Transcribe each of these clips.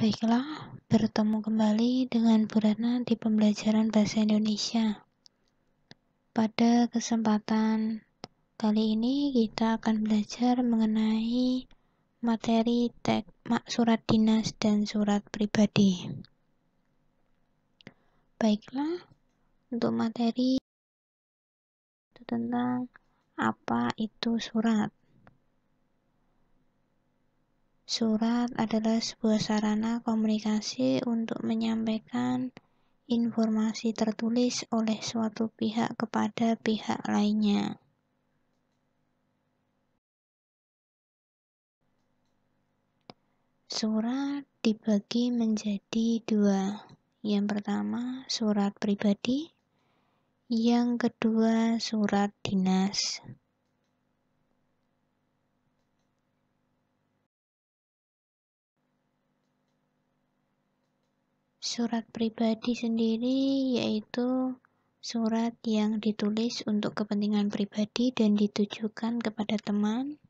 Baiklah, bertemu kembali dengan Bu Ratna di pembelajaran bahasa Indonesia. Pada kesempatan kali ini kita akan belajar mengenai materi surat dinas dan surat pribadi. Baiklah, untuk materi itu tentang apa itu surat. Surat adalah sebuah sarana komunikasi untuk menyampaikan informasi tertulis oleh suatu pihak kepada pihak lainnya. Surat dibagi menjadi dua. Yang pertama, surat pribadi. Yang kedua, surat dinas. Surat pribadi sendiri yaitu surat yang ditulis untuk kepentingan pribadi dan ditujukan kepada teman,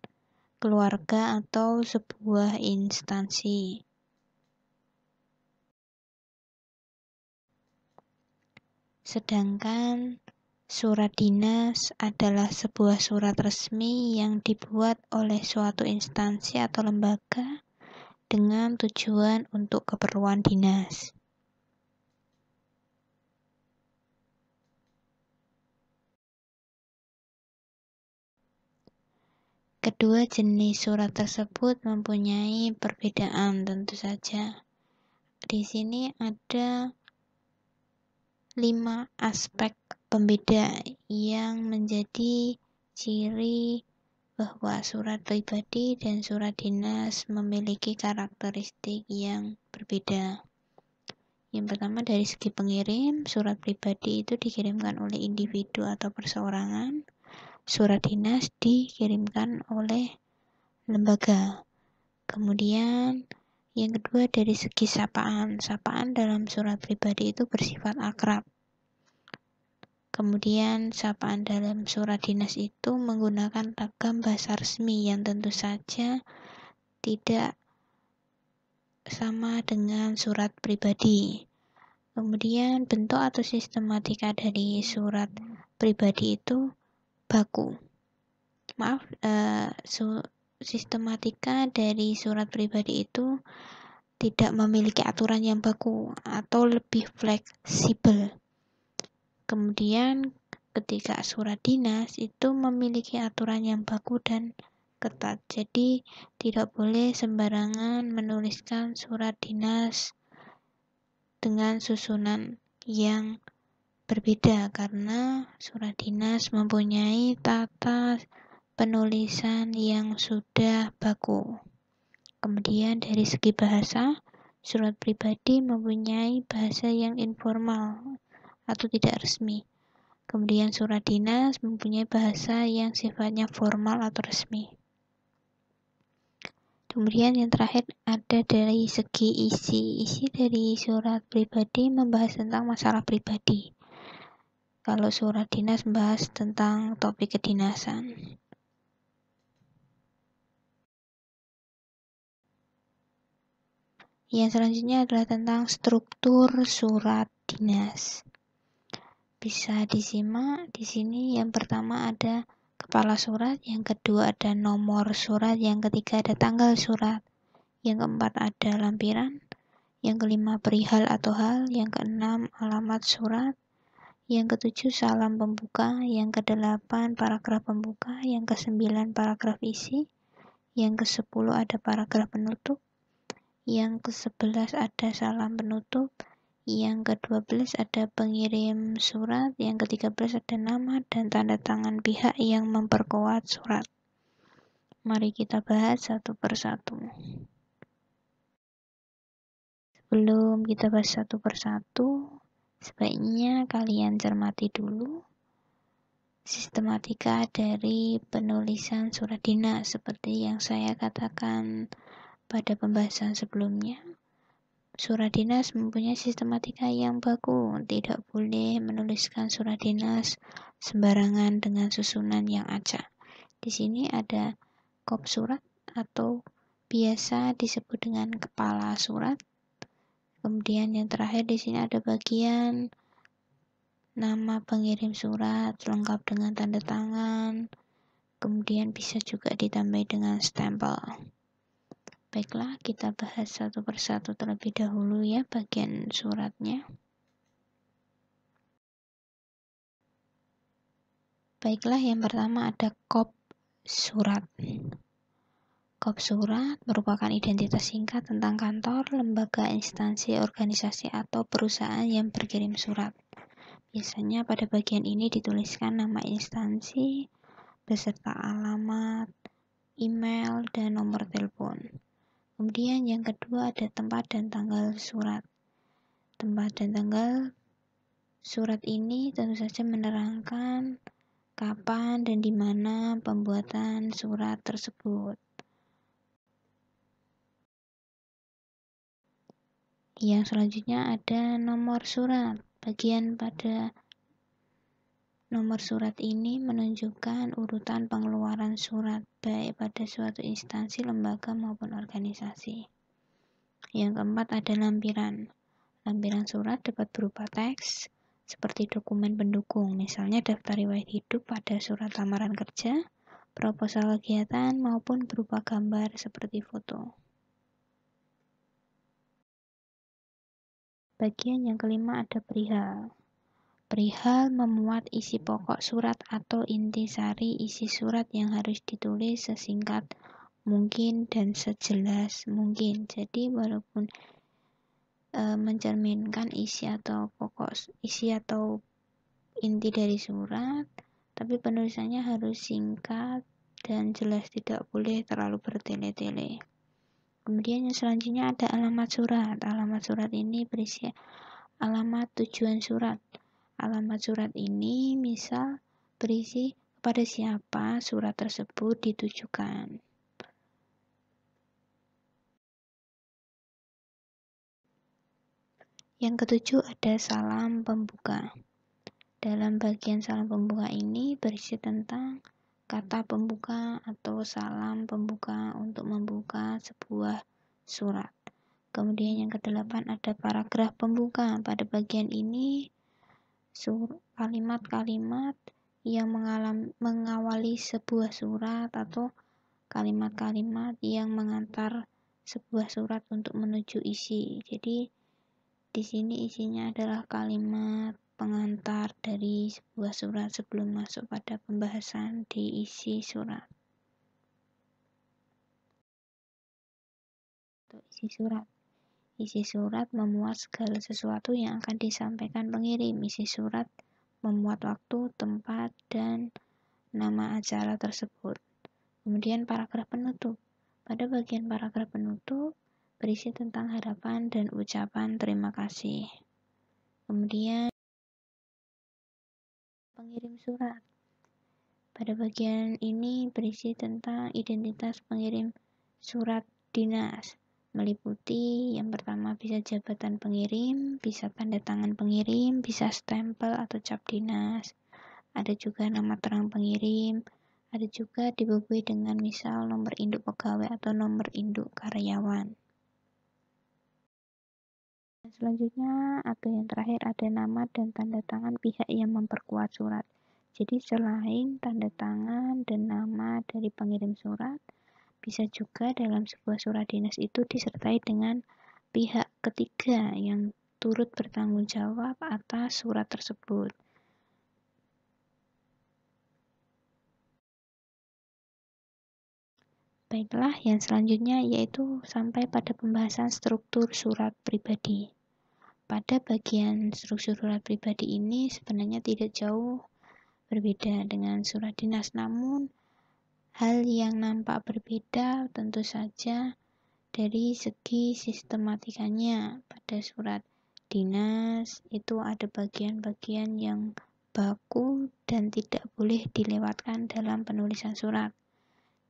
keluarga, atau sebuah instansi. Sedangkan surat dinas adalah sebuah surat resmi yang dibuat oleh suatu instansi atau lembaga dengan tujuan untuk keperluan dinas. Kedua jenis surat tersebut mempunyai perbedaan tentu saja. Di sini ada 5 aspek pembeda yang menjadi ciri bahwa surat pribadi dan surat dinas memiliki karakteristik yang berbeda. Yang pertama, dari segi pengirim, surat pribadi itu dikirimkan oleh individu atau perseorangan. Surat dinas dikirimkan oleh lembaga. Kemudian yang kedua, dari segi sapaan. Sapaan dalam surat pribadi itu bersifat akrab. Kemudian sapaan dalam surat dinas itu menggunakan ragam bahasa resmi yang tentu saja tidak sama dengan surat pribadi. Kemudian bentuk atau sistematika dari surat pribadi itu baku. Sistematika dari surat pribadi itu tidak memiliki aturan yang baku atau lebih fleksibel. Kemudian ketika surat dinas itu memiliki aturan yang baku dan ketat. Jadi tidak boleh sembarangan menuliskan surat dinas dengan susunan yang berbeda karena surat dinas mempunyai tata penulisan yang sudah baku. Kemudian dari segi bahasa, surat pribadi mempunyai bahasa yang informal atau tidak resmi. Kemudian surat dinas mempunyai bahasa yang sifatnya formal atau resmi. Kemudian yang terakhir ada dari segi isi. Isi dari surat pribadi membahas tentang masalah pribadi. Kalau surat dinas membahas tentang topik kedinasan. Yang selanjutnya adalah tentang struktur surat dinas. Bisa disimak di sini. Yang pertama ada kepala surat, yang kedua ada nomor surat, yang ketiga ada tanggal surat, yang keempat ada lampiran, yang kelima perihal atau hal, yang keenam alamat surat, yang ketujuh salam pembuka, yang kedelapan paragraf pembuka, yang kesembilan paragraf isi, yang kesepuluh ada paragraf penutup, yang ke-11 ada salam penutup, yang ke-12 ada pengirim surat, yang ke-13 ada nama dan tanda tangan pihak yang memperkuat surat. Mari kita bahas satu persatu. Sebelum kita bahas satu persatu, sebaiknya kalian cermati dulu sistematika dari penulisan surat dinas seperti yang saya katakan pada pembahasan sebelumnya. Surat dinas mempunyai sistematika yang baku. Tidak boleh menuliskan surat dinas sembarangan dengan susunan yang acak. Di sini ada kop surat atau biasa disebut dengan kepala surat. Kemudian yang terakhir di sini ada bagian nama pengirim surat lengkap dengan tanda tangan. Kemudian bisa juga ditambah dengan stempel. Baiklah, kita bahas satu persatu terlebih dahulu ya bagian suratnya. Baiklah, yang pertama ada kop surat. Kop surat merupakan identitas singkat tentang kantor, lembaga, instansi, organisasi, atau perusahaan yang berkirim surat. Biasanya pada bagian ini dituliskan nama instansi, beserta alamat, email, dan nomor telepon. Kemudian yang kedua ada tempat dan tanggal surat. Tempat dan tanggal surat ini tentu saja menerangkan kapan dan di mana pembuatan surat tersebut. Yang selanjutnya ada nomor surat. Bagian pada nomor surat ini menunjukkan urutan pengeluaran surat, baik pada suatu instansi, lembaga, maupun organisasi. Yang keempat ada lampiran. Lampiran surat dapat berupa teks, seperti dokumen pendukung, misalnya daftar riwayat hidup pada surat lamaran kerja, proposal kegiatan, maupun berupa gambar seperti foto. Bagian yang kelima ada perihal. Perihal memuat isi pokok surat atau intisari isi surat yang harus ditulis sesingkat mungkin dan sejelas mungkin. Jadi walaupun mencerminkan isi atau inti dari surat, tapi penulisannya harus singkat dan jelas, tidak boleh terlalu bertele-tele. Kemudian yang selanjutnya ada alamat surat. Alamat surat ini berisi alamat tujuan surat. Alamat surat ini misal berisi kepada siapa surat tersebut ditujukan. Yang ketujuh ada salam pembuka. Dalam bagian salam pembuka ini berisi tentang kata pembuka atau salam pembuka untuk membuka sebuah surat. Kemudian yang kedelapan ada paragraf pembuka. Pada bagian ini kalimat-kalimat yang mengawali sebuah surat atau kalimat-kalimat yang mengantar sebuah surat untuk menuju isi. Jadi di sini isinya adalah kalimat pengantar dari sebuah surat sebelum masuk pada pembahasan di isi surat. Untuk isi surat. Isi surat memuat segala sesuatu yang akan disampaikan pengirim. Isi surat memuat waktu, tempat, dan nama acara tersebut. Kemudian paragraf penutup. Pada bagian paragraf penutup berisi tentang harapan dan ucapan terima kasih. Kemudian pengirim surat. Pada bagian ini berisi tentang identitas pengirim surat dinas. Meliputi yang pertama bisa jabatan pengirim, bisa tanda tangan pengirim, bisa stempel atau cap dinas. Ada juga nama terang pengirim, ada juga dibubui dengan misal nomor induk pegawai atau nomor induk karyawan. Selanjutnya atau yang terakhir ada nama dan tanda tangan pihak yang memperkuat surat. Jadi selain tanda tangan dan nama dari pengirim surat, bisa juga dalam sebuah surat dinas itu disertai dengan pihak ketiga yang turut bertanggung jawab atas surat tersebut. Baiklah, yang selanjutnya yaitu sampai pada pembahasan struktur surat pribadi. Pada bagian struktur surat pribadi ini sebenarnya tidak jauh berbeda dengan surat dinas, namun hal yang nampak berbeda tentu saja dari segi sistematikanya. Pada surat dinas itu ada bagian-bagian yang baku dan tidak boleh dilewatkan dalam penulisan surat.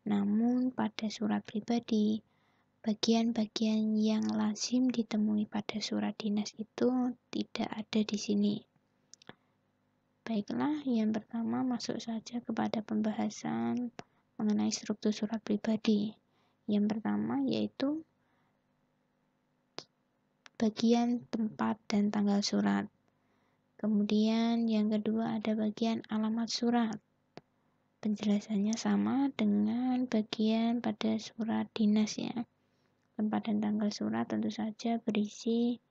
Namun pada surat pribadi, bagian-bagian yang lazim ditemui pada surat dinas itu tidak ada di sini. Baiklah, yang pertama masuk saja kepada pembahasan mengenai struktur surat pribadi. Yang pertama yaitu bagian tempat dan tanggal surat. Kemudian yang kedua ada bagian alamat surat. Penjelasannya sama dengan bagian pada surat dinas ya. Tempat dan tanggal surat tentu saja berisi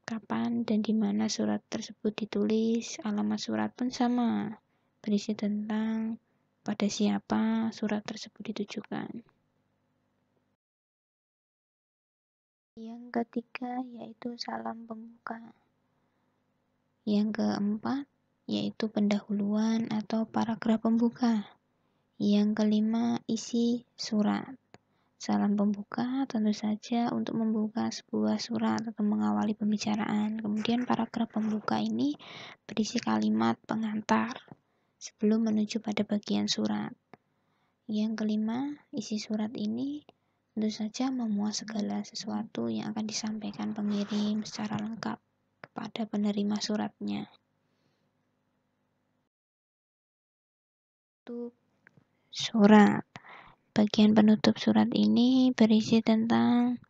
kapan dan di mana surat tersebut ditulis. Alamat surat pun sama, berisi tentang pada siapa surat tersebut ditujukan. Yang ketiga yaitu salam pembuka. Yang keempat yaitu pendahuluan atau paragraf pembuka. Yang kelima, isi surat. Salam pembuka tentu saja untuk membuka sebuah surat atau mengawali pembicaraan. Kemudian paragraf pembuka ini berisi kalimat pengantar sebelum menuju pada bagian surat. Yang kelima, isi surat ini tentu saja memuat segala sesuatu yang akan disampaikan pengirim secara lengkap kepada penerima suratnya. Surat. Bagian penutup surat ini berisi tentang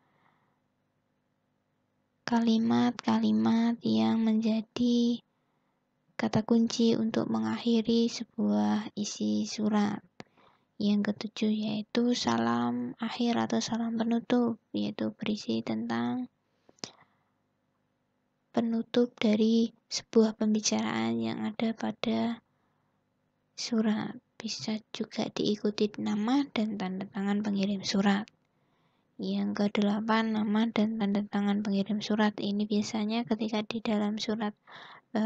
kalimat-kalimat yang menjadi kata kunci untuk mengakhiri sebuah isi surat. Yang ketujuh yaitu salam akhir atau salam penutup, yaitu berisi tentang penutup dari sebuah pembicaraan yang ada pada surat. Bisa juga diikuti nama dan tanda tangan pengirim surat. Yang kedelapan, nama dan tanda tangan pengirim surat. Ini biasanya ketika di dalam surat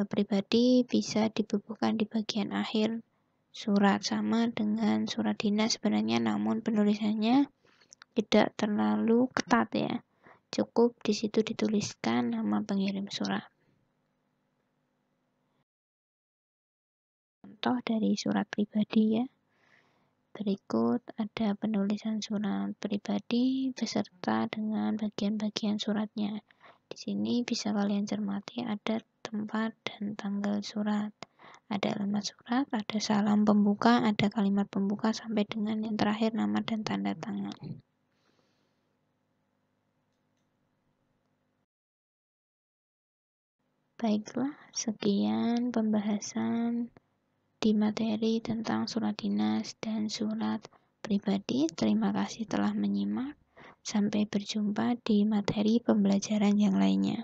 pribadi bisa dibubuhkan di bagian akhir surat, sama dengan surat dinas sebenarnya, namun penulisannya tidak terlalu ketat ya. Cukup di situ dituliskan nama pengirim surat. Contoh dari surat pribadi ya. Berikut ada penulisan surat pribadi beserta dengan bagian-bagian suratnya. Di sini bisa kalian cermati ada tempat dan tanggal surat. Ada alamat surat, ada salam pembuka, ada kalimat pembuka sampai dengan yang terakhir nama dan tanda tangan. Baiklah, sekian pembahasan di materi tentang surat dinas dan surat pribadi. Terima kasih telah menyimak. Sampai berjumpa di materi pembelajaran yang lainnya.